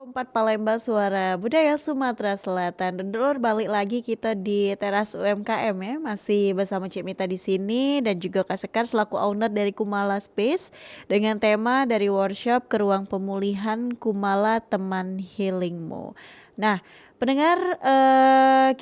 Empat Palembang Suara Budaya Sumatera Selatan. Dan dulur balik lagi kita di teras UMKM ya, masih bersama Cik Mita di sini dan juga Kak Sekar selaku owner dari Kumala Space dengan tema dari workshop ke ruang pemulihan Kumala Teman Healingmu. Nah, pendengar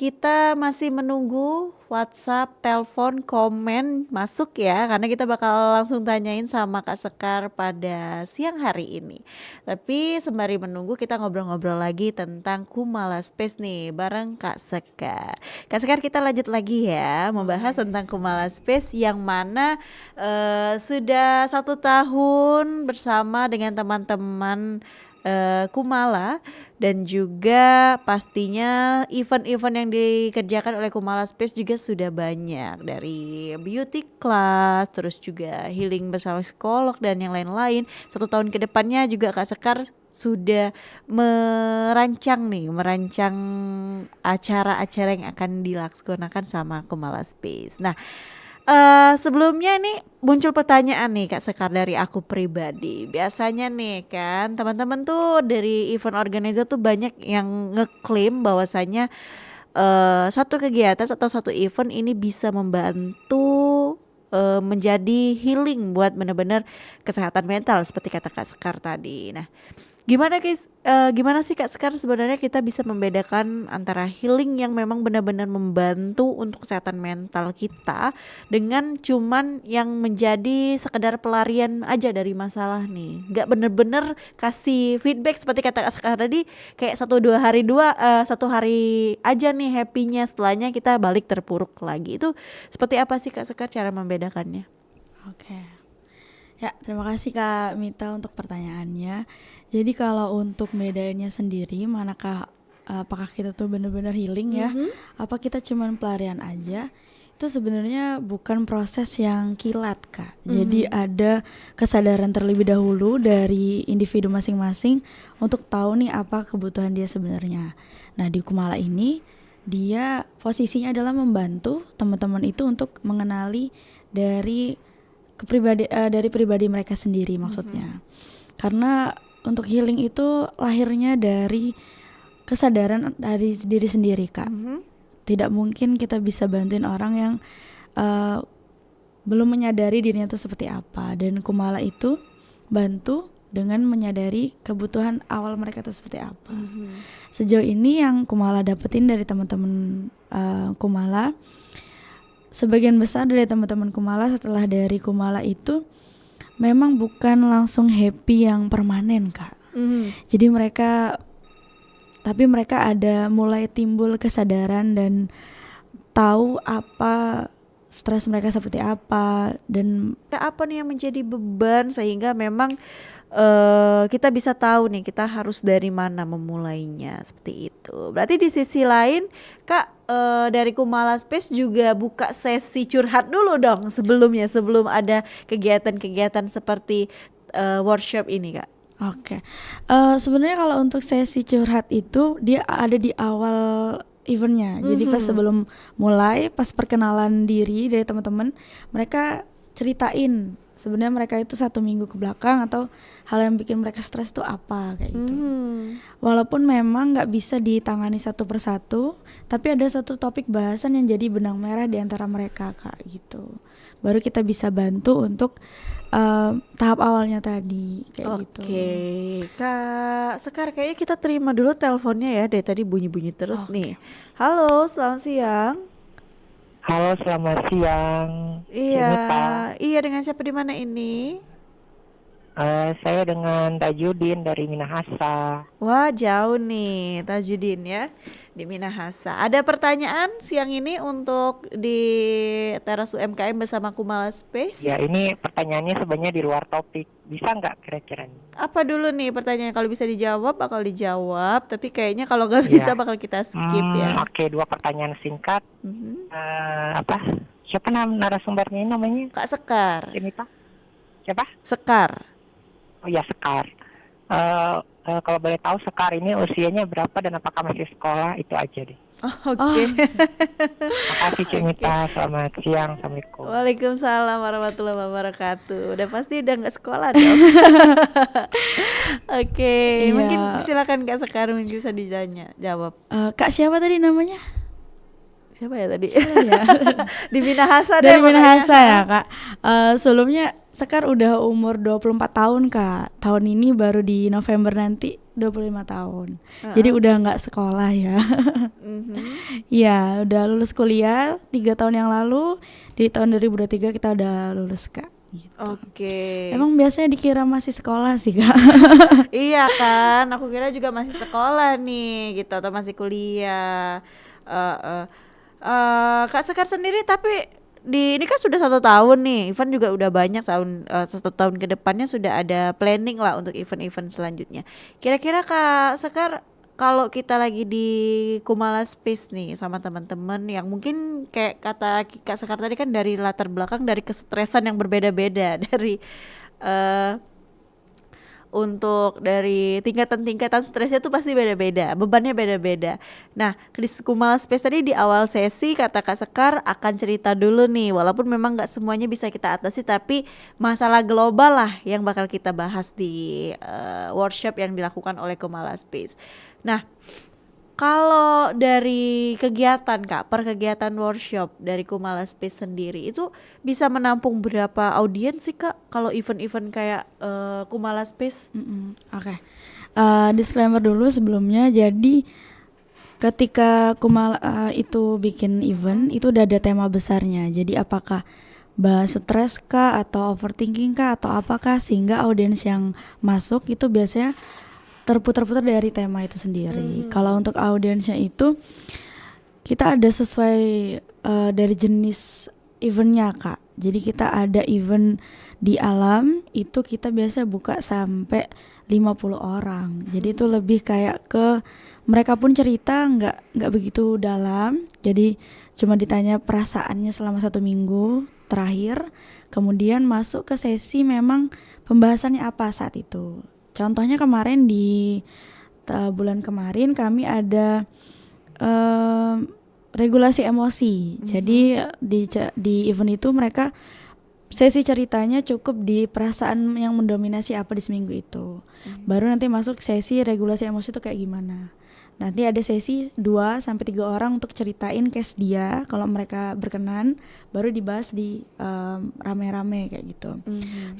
kita masih menunggu WhatsApp, telepon, komen masuk ya karena kita bakal langsung tanyain sama Kak Sekar pada siang hari ini. Tapi sembari menunggu kita ngobrol-ngobrol lagi tentang Kumala Space nih bareng Kak Sekar. Kak Sekar kita lanjut lagi ya membahas tentang Kumala Space yang mana sudah 1 tahun bersama dengan teman-teman Kumala dan juga pastinya event-event yang dikerjakan oleh Kumala Space juga sudah banyak dari beauty class terus juga healing bersama psikolog dan yang lain-lain. 1 tahun ke depannya juga Kak Sekar sudah merancang acara-acara yang akan dilaksanakan sama Kumala Space. Nah, sebelumnya nih muncul pertanyaan nih Kak Sekar dari aku pribadi. Biasanya nih kan teman-teman tuh dari event organizer tuh banyak yang ngeklaim bahwasanya satu kegiatan atau satu event ini bisa membantu menjadi healing buat benar-benar kesehatan mental seperti kata Kak Sekar tadi. Nah, gimana sih Kak Sekar sebenarnya kita bisa membedakan antara healing yang memang benar-benar membantu untuk kesehatan mental kita dengan cuman yang menjadi sekedar pelarian aja dari masalah nih, nggak bener-bener kasih feedback seperti kata Kak Sekar tadi kayak 1 hari aja nih happynya, setelahnya kita balik terpuruk lagi. Itu seperti apa sih Kak Sekar cara membedakannya? Oke. Ya, terima kasih Kak Mita untuk pertanyaannya. Jadi kalau untuk bedainnya sendiri, apakah kita tuh benar-benar healing ya? Apa kita cuman pelarian aja? Itu sebenarnya bukan proses yang kilat Kak. Jadi ada kesadaran terlebih dahulu dari individu masing-masing untuk tahu nih apa kebutuhan dia sebenarnya. Nah, di Kumala ini dia posisinya adalah membantu teman-teman itu untuk mengenali dari dari pribadi mereka sendiri maksudnya. Karena untuk healing itu lahirnya dari kesadaran dari diri sendiri Kak. Tidak mungkin kita bisa bantuin orang yang belum menyadari dirinya itu seperti apa. Dan Kumala itu bantu dengan menyadari kebutuhan awal mereka itu seperti apa. Sejauh ini yang Kumala dapetin dari teman-teman Kumala, sebagian besar dari teman-teman Kumala setelah dari Kumala itu memang bukan langsung happy yang permanen Kak. Jadi mereka ada mulai timbul kesadaran dan tahu apa stres mereka seperti apa dan Apa nih yang menjadi beban sehingga memang kita bisa tahu nih kita harus dari mana memulainya seperti itu. Berarti di sisi lain Kak dari Kumala Space juga buka sesi curhat dulu dong sebelumnya sebelum ada kegiatan-kegiatan seperti workshop ini Kak. Oke. Sebenarnya kalau untuk sesi curhat itu dia ada di awal eventnya. Jadi pas sebelum mulai, pas perkenalan diri dari teman-teman, mereka ceritain sebenarnya mereka itu 1 minggu ke belakang atau hal yang bikin mereka stres itu apa kayak gitu. Walaupun memang nggak bisa ditangani satu persatu, tapi ada satu topik bahasan yang jadi benang merah di antara mereka Kak gitu. Baru kita bisa bantu untuk tahap awalnya tadi kayak gitu. Oke, Kak Sekar kayaknya kita terima dulu teleponnya ya. Dari tadi bunyi-bunyi terus nih. Halo, selamat siang. Halo, selamat siang, Iya, Mita. iya dengan siapa di mana ini? Saya dengan Tajudin dari Minahasa. Wah, jauh nih Tajudin ya di Minahasa. Ada pertanyaan siang ini untuk di teras UMKM bersama Kumala Space? Ya, ini pertanyaannya sebenarnya di luar topik. Bisa nggak kira-kira nih? Apa dulu nih pertanyaan? Kalau bisa dijawab bakal dijawab, tapi kayaknya kalau nggak bisa Ya. bakal kita skip ya. Oke, 2 pertanyaan singkat. Siapa narasumbernya ini namanya? Kak Sekar. Mita? Siapa? Sekar. Oh ya, Sekar. Kalau boleh tahu Sekar ini usianya berapa dan apakah masih sekolah? Itu aja deh. Oh, Oh, oke. Makasih Cik Oke. Mita, selamat siang, Assalamualaikum. Waalaikumsalam warahmatullahi wabarakatuh. Udah pasti udah nggak sekolah dong. Oke, mungkin iya. silakan Kak Sekar mungkin bisa jawab. Kak siapa tadi namanya? Siapa ya tadi? Siapa tadi ya? Di Minahasa deh Dari pokoknya. Minahasa ya Kak. Sebelumnya Sekar udah umur 24 tahun Kak. Tahun ini baru di November nanti 25 tahun. Jadi Heeh. udah nggak sekolah ya. Mhm. Iya, udah lulus kuliah 3 tahun yang lalu. Di tahun 2023 kita udah lulus Kak. Gitu. Oke. Emang biasanya dikira masih sekolah sih Kak. Iya kan, aku kira juga masih sekolah nih gitu atau masih kuliah. Eh, Kak Sekar sendiri tapi di ini kan sudah 1 tahun nih, event juga udah banyak 1 tahun ke depannya sudah ada planning lah untuk event-event selanjutnya. Kira-kira Kak Sekar kalau kita lagi di Kumala Space nih sama teman-teman yang mungkin kayak kata Kak Sekar tadi kan dari latar belakang dari kesetresan yang berbeda-beda dari eh untuk dari tingkatan-tingkatan stresnya tuh pasti beda-beda, bebannya beda-beda. Nah, di Kumala Space tadi di awal sesi kata Kak Sekar akan cerita dulu nih, walaupun memang nggak semuanya bisa kita atasi, tapi masalah global lah yang bakal kita bahas di workshop yang dilakukan oleh Kumala Space. Nah, kalau dari kegiatan Kak, per kegiatan workshop dari Kumala Space sendiri itu bisa menampung berapa audiens sih Kak? Kalau event-event kayak Kumala Space? Oke. Disclaimer dulu sebelumnya. Jadi ketika Kumal itu bikin event itu udah ada tema besarnya. Jadi apakah bahas stres kah atau overthinking kah atau apakah, sehingga audiens yang masuk itu biasanya terputar-putar dari tema itu sendiri. Kalau untuk audiensnya itu kita ada sesuai dari jenis eventnya Kak. Jadi kita ada event di alam itu kita biasa buka sampai 50 orang. Jadi itu lebih kayak ke mereka pun cerita nggak begitu dalam. Jadi cuma ditanya perasaannya selama 1 minggu terakhir. Kemudian masuk ke sesi memang pembahasannya apa saat itu. Contohnya kemarin di bulan kemarin kami ada regulasi emosi. Jadi di event itu mereka sesi ceritanya cukup di perasaan yang mendominasi apa di seminggu itu. Baru nanti masuk sesi regulasi emosi itu kayak gimana. Nanti ada sesi 2-3 orang untuk ceritain case dia kalau mereka berkenan, baru dibahas di rame-rame kayak gitu.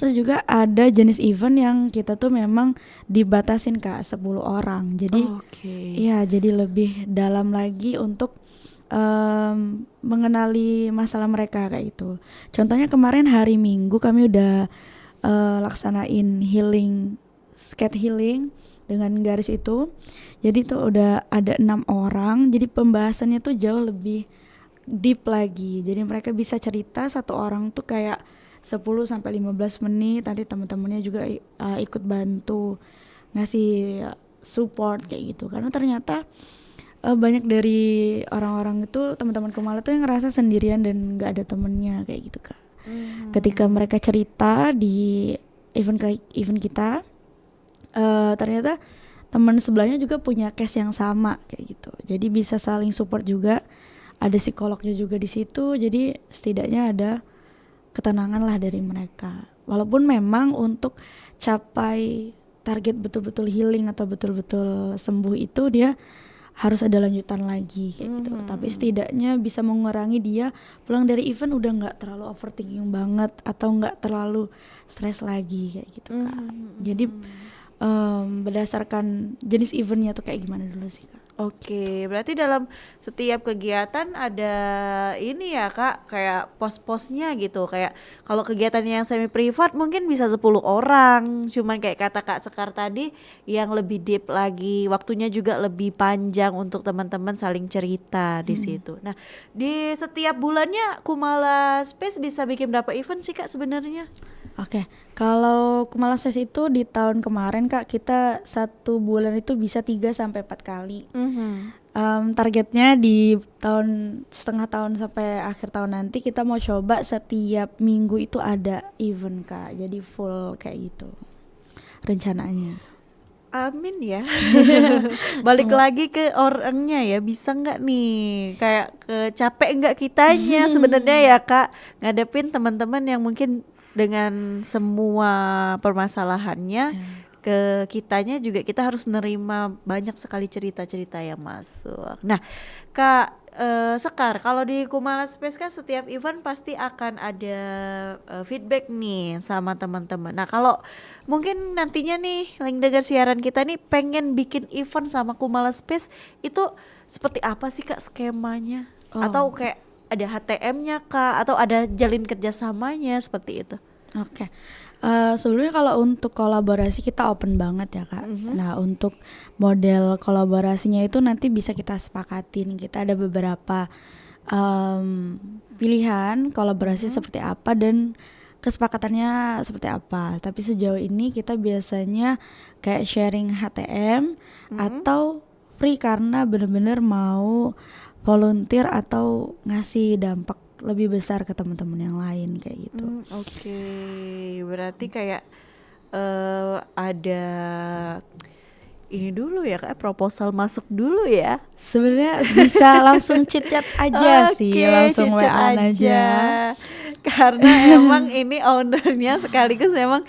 Terus juga ada jenis event yang kita tuh memang dibatasin Kak 10 orang. Jadi Oke. ya jadi lebih dalam lagi untuk mengenali masalah mereka kayak gitu. Contohnya kemarin hari Minggu kami udah laksanain healing, skate healing dengan garis itu. Jadi tuh udah ada 6 orang. Jadi pembahasannya tuh jauh lebih deep lagi. Jadi mereka bisa cerita satu orang tuh kayak 10-15 menit. Nanti teman-temannya juga ikut bantu ngasih support kayak gitu. Karena ternyata banyak dari orang-orang itu teman-teman Kumala tuh yang ngerasa sendirian dan nggak ada temennya kayak gitu Kak. Ketika mereka cerita di event kita, ternyata teman sebelahnya juga punya case yang sama kayak gitu. Jadi bisa saling support juga. Ada psikolognya juga di situ. Jadi setidaknya ada ketenangan lah dari mereka. Walaupun memang untuk capai target betul-betul healing atau betul-betul sembuh itu dia harus ada lanjutan lagi kayak gitu. Tapi setidaknya bisa mengurangi dia pulang dari event udah nggak terlalu overthinking banget atau nggak terlalu stres lagi kayak gitu Kak. Jadi berdasarkan jenis eventnya tuh kayak gimana dulu sih Kak? Oke, berarti dalam setiap kegiatan ada ini ya Kak, kayak pos-posnya gitu. Kayak kalau kegiatannya yang semi privat mungkin bisa 10 orang. Cuman kayak kata Kak Sekar tadi yang lebih deep lagi, waktunya juga lebih panjang untuk teman-teman saling cerita di situ. Nah, di setiap bulannya Kumala Space bisa bikin berapa event sih Kak sebenarnya? Oke, kalau Kumala Space itu di tahun kemarin Kak kita 1 bulan itu bisa 3-4 kali. Targetnya di setengah tahun sampai akhir tahun nanti kita mau coba setiap minggu itu ada event Kak. Jadi full kayak gitu rencananya. Amin ya. Balik Semua lagi ke orangnya ya, bisa nggak nih kayak capek nggak kitanya sebenarnya ya Kak ngadepin teman-teman yang mungkin dengan semua permasalahannya ya. ke kitanya juga kita harus nerima banyak sekali cerita-cerita yang masuk. Nah, Kak Sekar, kalau di Kumala Space kan setiap event pasti akan ada feedback nih sama teman-teman. Nah, kalau mungkin nantinya nih yang dengar siaran kita nih pengen bikin event sama Kumala Space itu seperti apa sih Kak skemanya? Oh, Atau kayak ada HTM-nya Kak atau ada jalin kerjasamanya seperti itu? oke. Sebelumnya kalau untuk kolaborasi kita open banget ya Kak. Mhm. Nah untuk model kolaborasinya itu nanti bisa kita sepakatin. Kita ada beberapa pilihan kolaborasi Mhm. seperti apa dan kesepakatannya seperti apa. Tapi sejauh ini kita biasanya kayak sharing HTM Mhm. atau free karena bener-bener mau volunteer atau ngasih dampak lebih besar ke teman-teman yang lain kayak gitu. Oke. Berarti kayak ada ini dulu ya Kak, proposal masuk dulu ya. Sebenarnya bisa langsung chit chat aja sih, Oke, langsung chat WA aja. aja. Karena emang ini ownernya sekaligus memang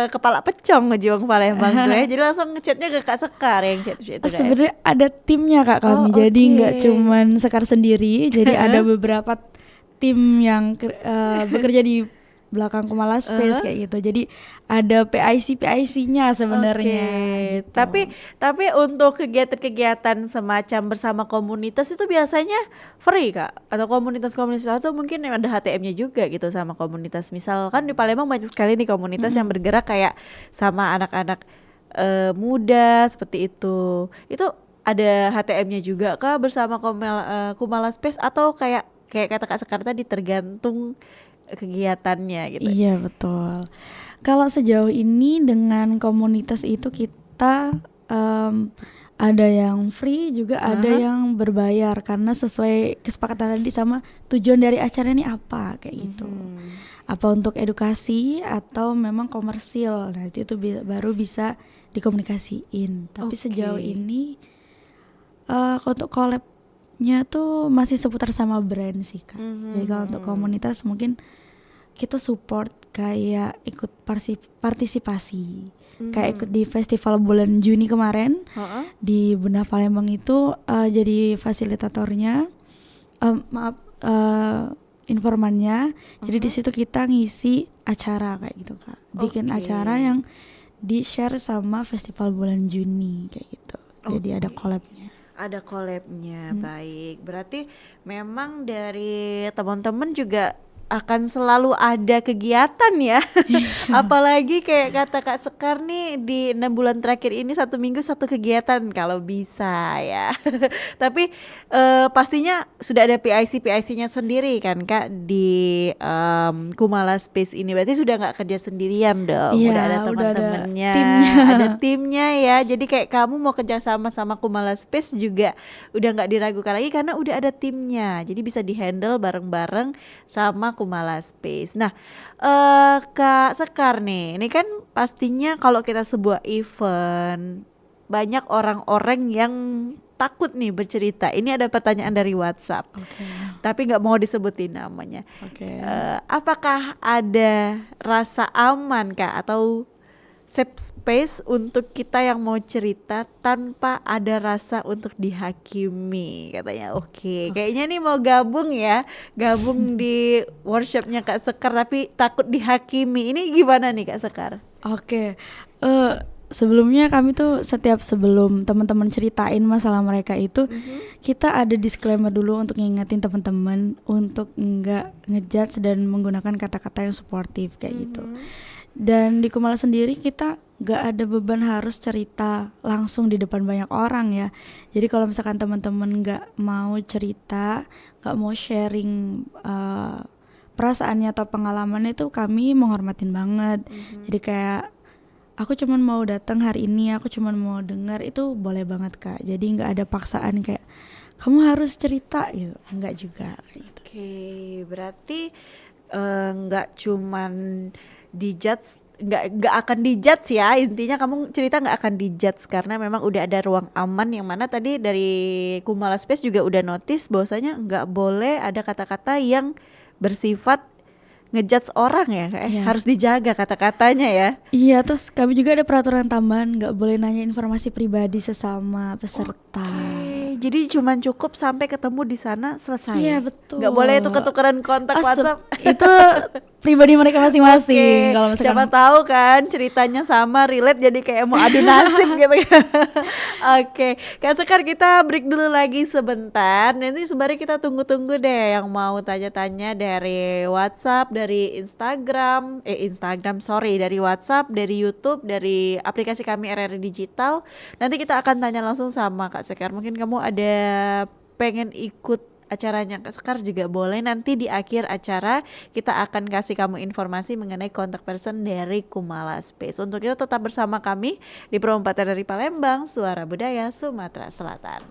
kepala pecong Juang Palembang tuh ya. Jadi langsung ngechatnya ke Kak Sekar yang chat itu Kak ya. Sebenarnya ada timnya Kak Oh, kami, jadi oke. nggak cuman Sekar sendiri, jadi ada beberapa tim yang bekerja di belakang Kumala Space kayak gitu. Jadi ada PIC-nya sebenarnya Oke, gitu. tapi untuk kegiatan-kegiatan semacam bersama komunitas itu biasanya free Kak? Atau komunitas-komunitas atau mungkin ada HTM-nya juga gitu sama komunitas. Misalkan di Palembang banyak sekali nih komunitas yang bergerak kayak sama anak-anak muda seperti itu. Itu ada HTM-nya juga Kak bersama Kumala Space atau kayak kata Kak Sekar tadi tergantung kegiatannya gitu. Iya betul. Kalau sejauh ini dengan komunitas itu kita ada yang free juga ada Aha. yang berbayar karena sesuai kesepakatan tadi sama tujuan dari acara ini apa kayak gitu. Apa untuk edukasi atau memang komersil. Nah itu baru bisa dikomunikasiin. Tapi sejauh Oke. ini untuk collabnya tuh masih seputar sama brand sih Kak. Jadi kalau untuk komunitas mungkin kita support kayak ikut partisipasi, kayak ikut di festival bulan Juni kemarin Heeh. di Bunda Palembang itu jadi fasilitatornya, maaf informannya. Jadi di situ kita ngisi acara kayak gitu Kak, bikin Oke. acara yang di share sama festival bulan Juni kayak gitu. Jadi ada collabnya. Ada collabnya, baik. Berarti memang dari teman-teman juga akan selalu ada kegiatan ya. Apalagi kayak kata Kak Sekar nih di 6 bulan terakhir ini 1 minggu 1 kegiatan kalau bisa ya. Tapi pastinya sudah ada PIC-nya sendiri kan Kak di Kumala Space ini. Berarti sudah nggak kerja sendirian dong. Iya, Udah ada udah ada teman-temannya, timnya. ada timnya ya. Jadi kayak kamu mau kerja sama Kumala Space juga udah nggak diragukan lagi karena udah ada timnya. Jadi bisa dihandle bareng-bareng sama Kumala Space. Nah, Kak Sekar nih, ini kan pastinya kalau kita sebuah event banyak orang-orang yang takut nih bercerita. Ini ada pertanyaan dari WhatsApp, Oke. tapi nggak mau disebutin namanya. Oke. Apakah ada rasa aman Kak atau safe space untuk kita yang mau cerita tanpa ada rasa untuk dihakimi katanya. Oke, kayaknya nih mau gabung di workshopnya Kak Sekar tapi takut dihakimi. Ini gimana nih Kak Sekar? Oke, sebelumnya kami tuh sebelum teman-teman ceritain masalah mereka itu, kita ada disclaimer dulu untuk ngingetin teman-teman untuk nggak ngejudge dan menggunakan kata-kata yang suportif kayak gitu. Dan di Kumala sendiri kita nggak ada beban harus cerita langsung di depan banyak orang ya. Jadi kalau misalkan teman-teman nggak mau cerita, nggak mau sharing perasaannya atau pengalamannya itu kami menghormatin banget. Jadi kayak aku cuman mau datang hari ini, aku cuman mau dengar, itu boleh banget Kak. Jadi nggak ada paksaan kayak kamu harus cerita gitu, nggak juga kayak gitu. Oke, berarti nggak cuman dijudge nggak akan dijudge ya, intinya kamu cerita nggak akan dijudge karena memang udah ada ruang aman yang mana tadi dari Kumala Space juga udah notice bahwasanya nggak boleh ada kata-kata yang bersifat ngejudge orang ya, harus Yes. dijaga kata-katanya ya. Iya, terus kami juga ada peraturan tambahan nggak boleh nanya informasi pribadi sesama peserta. Jadi cuman cukup sampai ketemu di sana selesai. Iya, Nggak boleh itu betul. ketukeran kontak WhatsApp. Itu pribadi mereka masing-masing. Oke, Kalau siapa misalkan tahu kan ceritanya sama relate jadi kayak mau adu nasib gitu. Oke, Kak Sekar kita break dulu lagi sebentar. Nanti sembari kita tunggu-tunggu deh yang mau tanya-tanya dari WhatsApp, dari Instagram, sorry, dari WhatsApp, dari YouTube, dari aplikasi kami RRI Digital. Nanti kita akan tanya langsung sama Kak Sekar. Mungkin kamu ada pengen ikut acaranya Kak Sekar juga boleh, nanti di akhir acara kita akan kasih kamu informasi mengenai kontak person dari Kumala Space. Untuk itu tetap bersama kami di Perempatan dari Palembang, Suara Budaya Sumatera Selatan.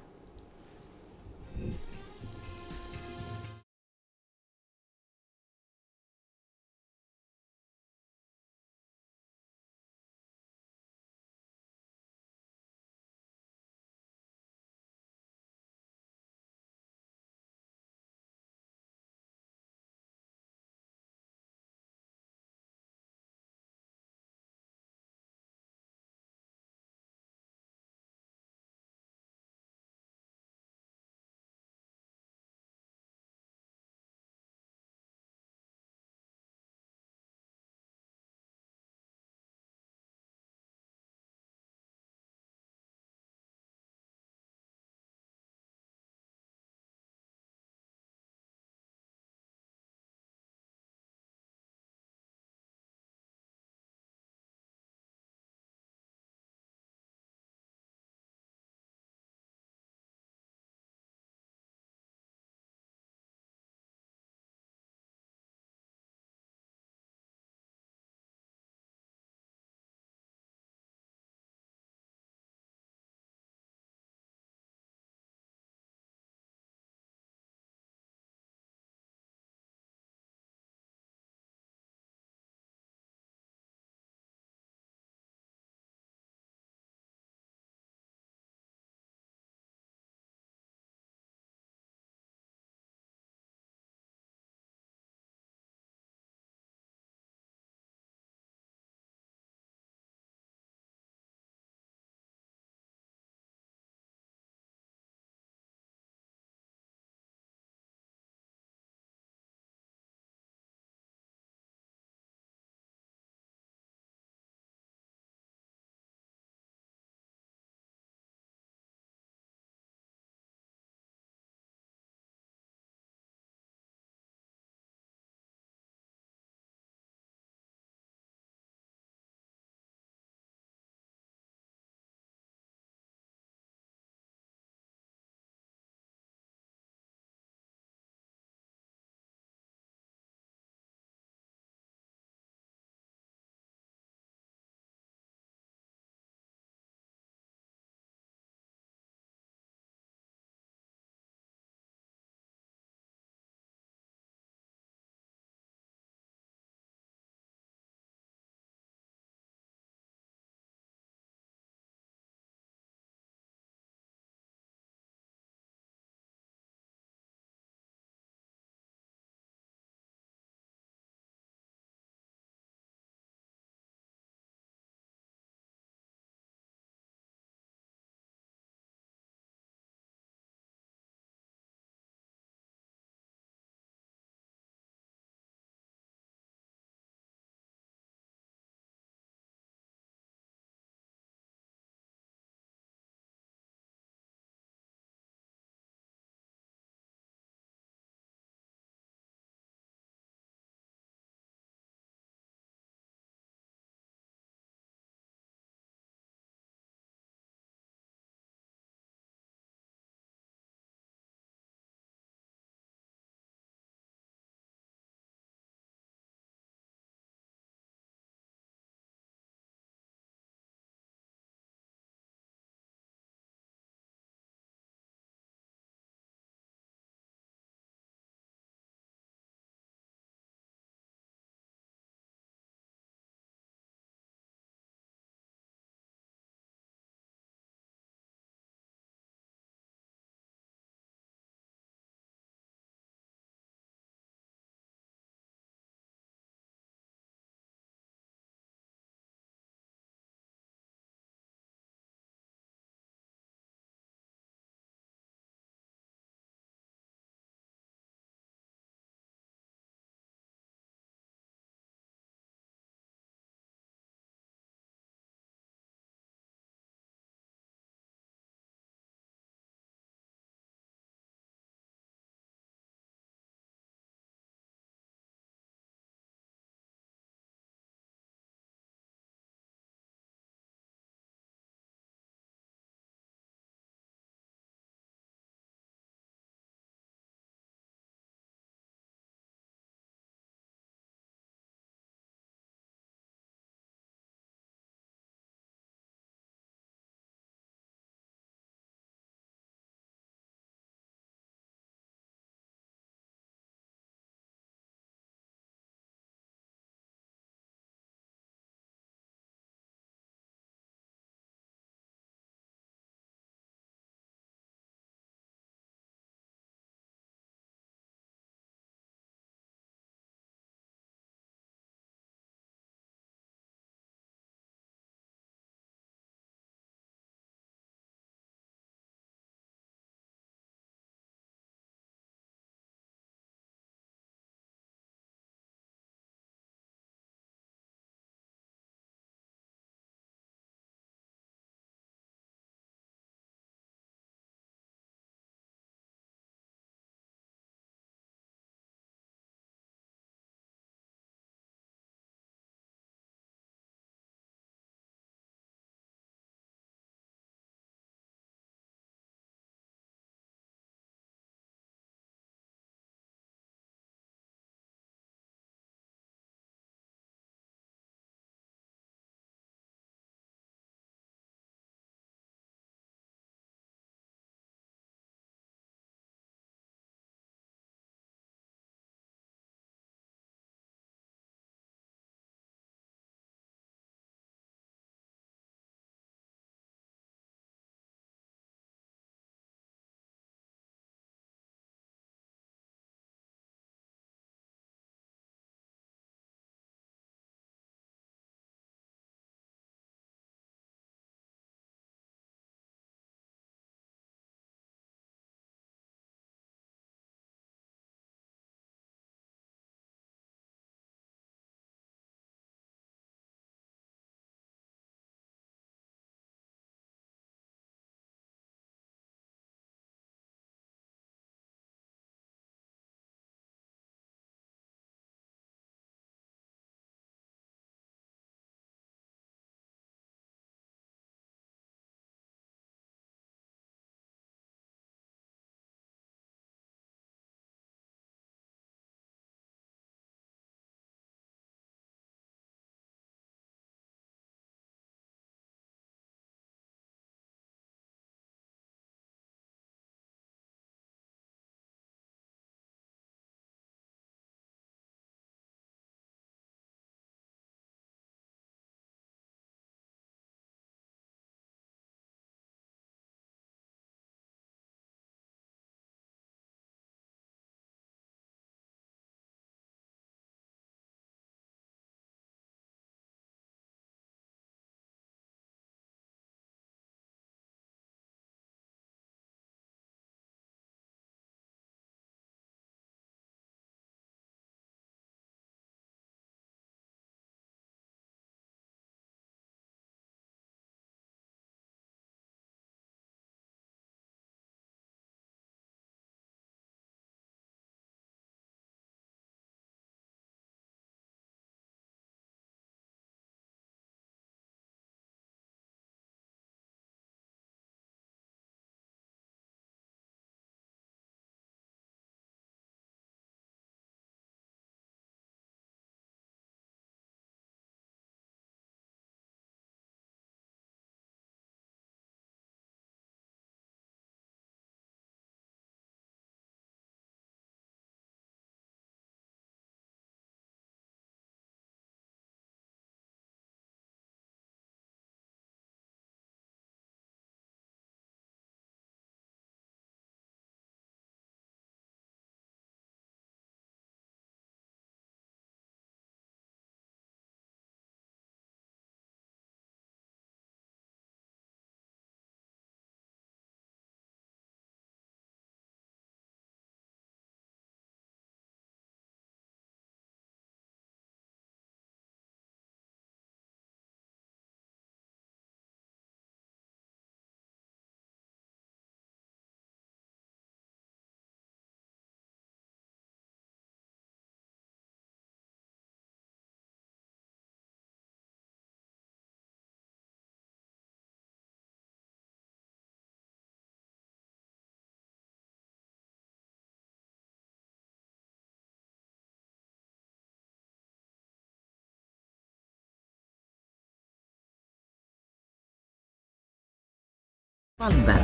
Palembang.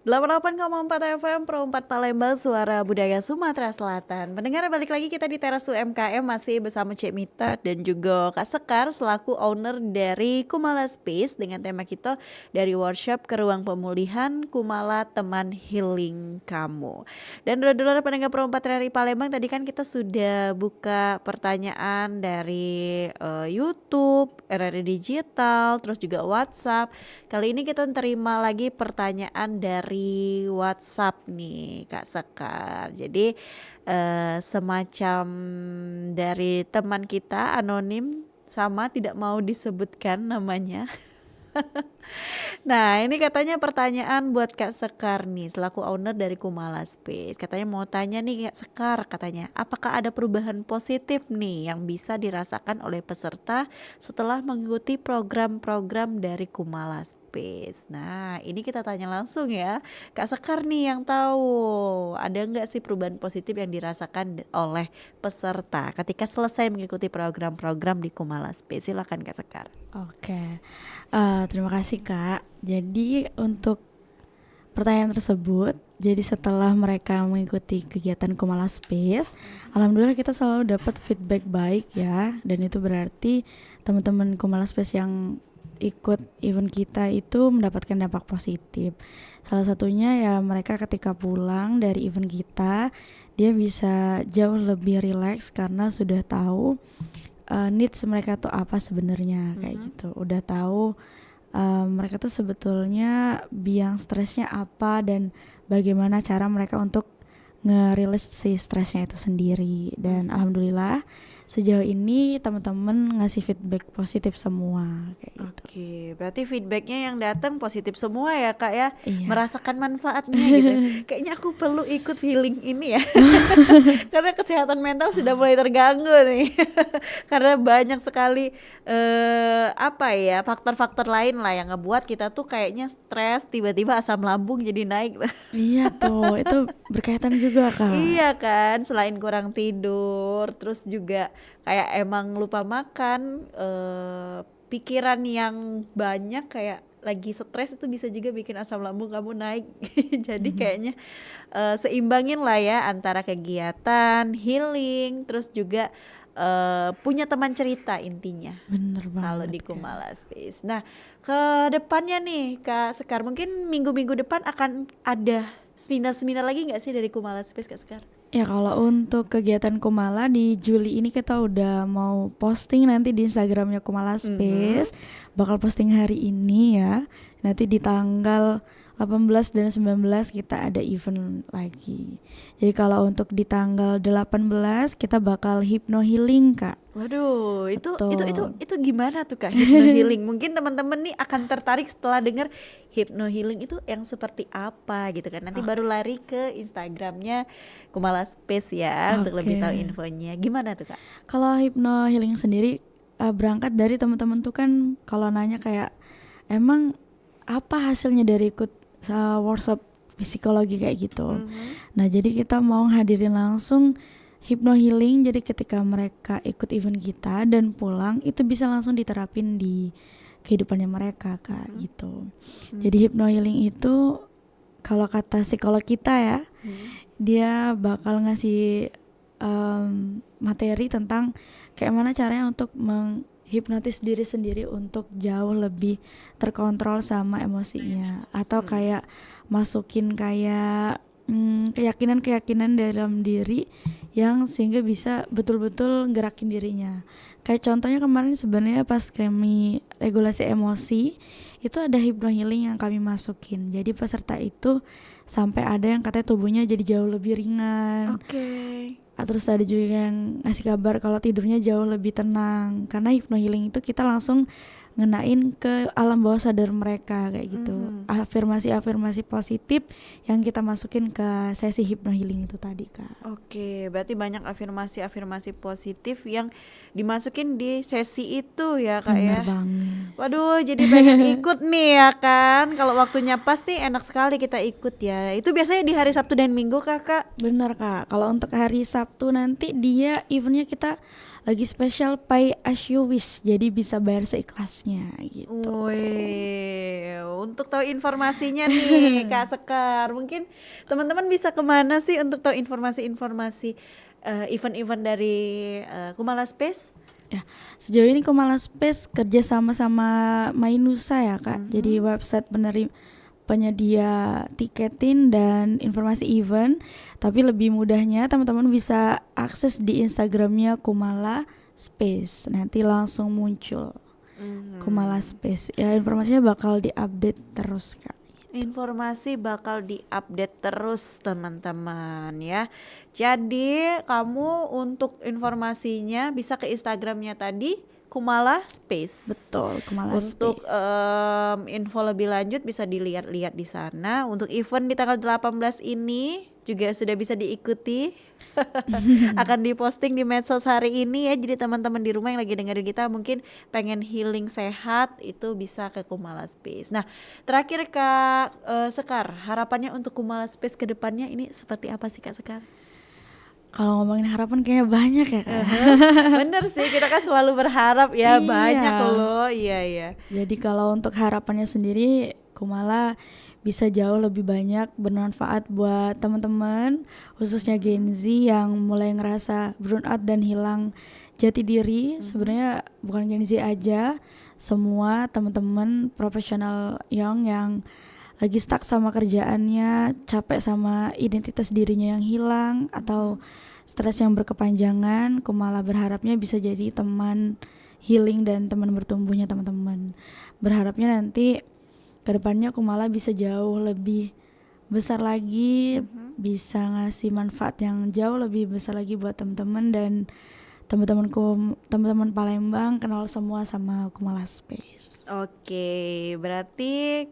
Delapan 88,4 FM Pro 4 Palembang, suara budaya Sumatera Selatan. Pendengar, balik lagi kita di teras UMKM masih bersama Cik Mita dan juga Kak Sekar selaku owner dari Kumala Space dengan tema kita dari workshop ke ruang pemulihan Kumala Teman Healing Kamu. Dan dulur-dulur pendengar Pro 4 dari Palembang, tadi kan kita sudah buka pertanyaan dari YouTube, RRI Digital, terus juga WhatsApp. Kali ini kita terima lagi pertanyaan dari WhatsApp nih Kak Sekar. Jadi semacam dari teman kita anonim, sama tidak mau disebutkan namanya. Nah, ini katanya pertanyaan buat Kak Sekar nih selaku owner dari Kumala Space. Katanya mau tanya nih Kak Sekar, katanya apakah ada perubahan positif nih yang bisa dirasakan oleh peserta setelah mengikuti program-program dari Kumala Space. Nah, ini kita tanya langsung ya Kak Sekar nih yang tahu, ada nggak sih perubahan positif yang dirasakan oleh peserta ketika selesai mengikuti program-program di Kumala Space. Silakan Kak Sekar. Oke, terima kasih Kak. Jadi untuk pertanyaan tersebut, jadi setelah mereka mengikuti kegiatan Kumala Space, alhamdulillah kita selalu dapat feedback baik ya. Dan itu berarti teman-teman Kumala Space yang ikut event kita itu mendapatkan dampak positif. Salah satunya ya mereka ketika pulang dari event kita, dia bisa jauh lebih rileks karena sudah tahu needs mereka tuh apa sebenarnya kayak gitu. Udah tahu mereka tuh sebetulnya biang stresnya apa dan bagaimana cara mereka untuk ngerilis si stresnya itu sendiri. Dan alhamdulillah sejauh ini teman-teman ngasih feedback positif semua kayak gitu. Oke, berarti feedbacknya yang datang positif semua ya Kak ya. Iya. Merasakan manfaatnya gitu. Kayaknya aku perlu ikut healing ini ya. Karena kesehatan mental sudah mulai terganggu nih. Karena banyak sekali apa ya, faktor-faktor lain lah yang ngebuat kita tuh kayaknya stres, tiba-tiba asam lambung jadi naik. Iya tuh, itu berkaitan juga Kak. Iya kan, selain kurang tidur, terus juga kayak emang lupa makan, pikiran yang banyak kayak lagi stres itu bisa juga bikin asam lambung kamu naik. Jadi kayaknya seimbangin lah ya antara kegiatan, healing, terus juga punya teman cerita intinya. Bener banget Kalau di Kak. Kumala Space. Nah, ke depannya nih Kak Sekar, mungkin minggu-minggu depan akan ada seminar-seminar lagi nggak sih dari Kumala Space Kak Sekar? Ya kalau untuk kegiatan Kumala di Juli ini kita udah mau posting nanti di Instagramnya Kumala Space. Bakal posting hari ini ya. Nanti di tanggal 18 dan 19 kita ada event lagi. Jadi kalau untuk di tanggal 18 kita bakal hypno healing Kak. Waduh, itu Betul. gimana tuh Kak hypno healing? Mungkin teman-teman nih akan tertarik setelah dengar hypno healing itu yang seperti apa gitu kan. Nanti baru lari ke Instagramnya Kumala Space ya untuk lebih tahu infonya. Gimana tuh Kak? Kalau hypno healing sendiri berangkat dari teman-teman tuh kan kalau nanya kayak emang apa hasilnya dari ikut workshop psikologi kayak gitu. Nah jadi kita mau hadirin langsung hypno healing, jadi ketika mereka ikut event kita dan pulang itu bisa langsung diterapin di kehidupannya mereka Kak gitu. Jadi hypno healing itu kalau kata psikolog kita ya, dia bakal ngasih materi tentang kayak mana caranya untuk menghipnotis diri sendiri untuk jauh lebih terkontrol sama emosinya, atau kayak masukin kayak keyakinan-keyakinan dalam diri yang sehingga bisa betul-betul gerakin dirinya. Kayak contohnya kemarin sebenarnya pas kami regulasi emosi itu ada hypno healing yang kami masukin. Jadi peserta itu sampai ada yang katanya tubuhnya jadi jauh lebih ringan. Terus ada juga yang ngasih kabar kalau tidurnya jauh lebih tenang. Karena hypno healing itu kita langsung ngenain ke alam bawah sadar mereka kayak gitu. Afirmasi-afirmasi positif yang kita masukin ke sesi hypno healing itu tadi Kak. Oke, berarti banyak afirmasi-afirmasi positif yang dimasukin di sesi itu ya Kak ya. Benar banget. Waduh, jadi pengen ikut nih ya kan. Kalau waktunya pas nih enak sekali kita ikut ya. ya. Itu biasanya di hari Sabtu dan Minggu Kakak? Bener Kak, kalau untuk hari Sabtu nanti dia eventnya kita lagi spesial pay as you wish, jadi bisa bayar seikhlasnya gitu. Wih, untuk tahu informasinya nih Kak Sekar, mungkin teman-teman bisa kemana sih untuk tahu informasi-informasi event-event dari Kumala Space? Ya, sejauh ini Kumala Space kerja sama Mainusa ya Kak. Jadi website penyedia tiketin dan informasi event. Tapi lebih mudahnya teman-teman bisa akses di Instagramnya Kumala Space. Nanti langsung muncul Kumala Space. Ya, informasinya bakal diupdate terus Kak. Informasi bakal diupdate terus teman-teman ya. Jadi kamu untuk informasinya bisa ke Instagramnya tadi Kumala Space. Betul, Kumala Untuk Space. info lebih lanjut bisa dilihat-lihat di sana. Untuk event di tanggal 18 ini juga sudah bisa diikuti. Akan diposting di medsos hari ini ya. Jadi teman-teman di rumah yang lagi dengerin kita mungkin pengen healing sehat itu bisa ke Kumala Space. Nah, terakhir Kak Sekar, harapannya untuk Kumala Space ke depannya ini seperti apa sih Kak Sekar? Kalau ngomongin harapan kayaknya banyak ya Kak. Bener sih, kita kan selalu berharap ya. Iya. Banyak loh. Iya. Jadi kalau untuk harapannya sendiri, Kumala bisa jauh lebih banyak bermanfaat buat teman-teman, khususnya Gen Z yang mulai ngerasa burnout dan hilang jati diri. Sebenarnya bukan Gen Z aja, semua teman-teman profesional young yang lagi stuck sama kerjaannya, capek sama identitas dirinya yang hilang atau stres yang berkepanjangan. Kumala berharapnya bisa jadi teman healing dan teman bertumbuhnya teman-teman. Berharapnya nanti kedepannya Kumala bisa jauh lebih besar lagi, bisa ngasih manfaat yang jauh lebih besar lagi buat teman-teman dan teman-teman Palembang kenal semua sama Kumala Space. Oke, berarti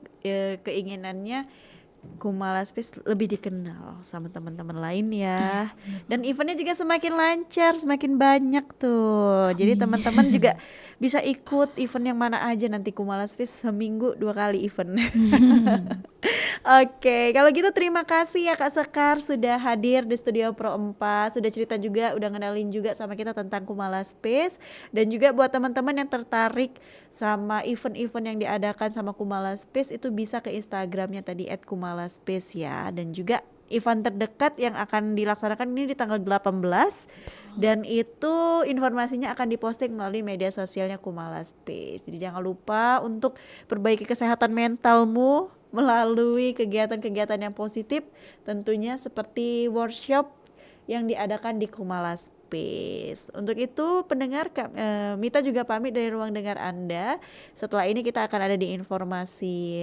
keinginannya Kumala Space lebih dikenal sama teman-teman lain ya. Dan eventnya juga semakin lancar, semakin banyak tuh. Jadi teman-teman juga bisa ikut event yang mana aja nanti Kumala Space seminggu 2 kali event. Oke, kalau gitu terima kasih ya Kak Sekar sudah hadir di Studio Pro 4, sudah cerita juga, udah ngenalin juga sama kita tentang Kumala Space. Dan juga buat teman-teman yang tertarik sama event-event yang diadakan sama Kumala Space itu bisa ke Instagramnya tadi @kumalaspace ya. Dan juga event terdekat yang akan dilaksanakan ini di tanggal 18 dan itu informasinya akan diposting melalui media sosialnya Kumala Space. Jadi jangan lupa untuk perbaiki kesehatan mentalmu melalui kegiatan-kegiatan yang positif, tentunya seperti workshop yang diadakan di Kumala Space. Untuk itu pendengar, Mita juga pamit dari ruang dengar Anda. Setelah ini kita akan ada di informasi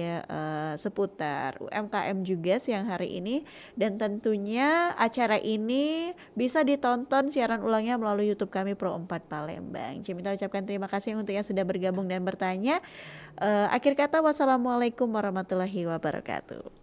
seputar UMKM juga siang hari ini. Dan tentunya acara ini bisa ditonton siaran ulangnya melalui YouTube kami Pro 4 Palembang. Mita ucapkan terima kasih untuk yang sudah bergabung dan bertanya. Akhir kata, wassalamualaikum warahmatullahi wabarakatuh.